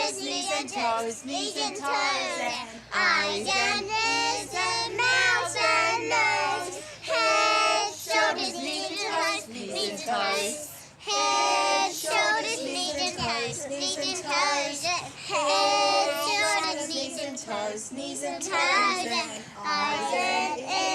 shoulders, knees and toes, knees and toes, and eyes and ears and mouth and nose. Head, shoulders, knees and toes, knees and toes. Head, shoulders, knees and toes, knees and toes. Head, shoulders, knees and toes, knees and toes, and eyes and ears.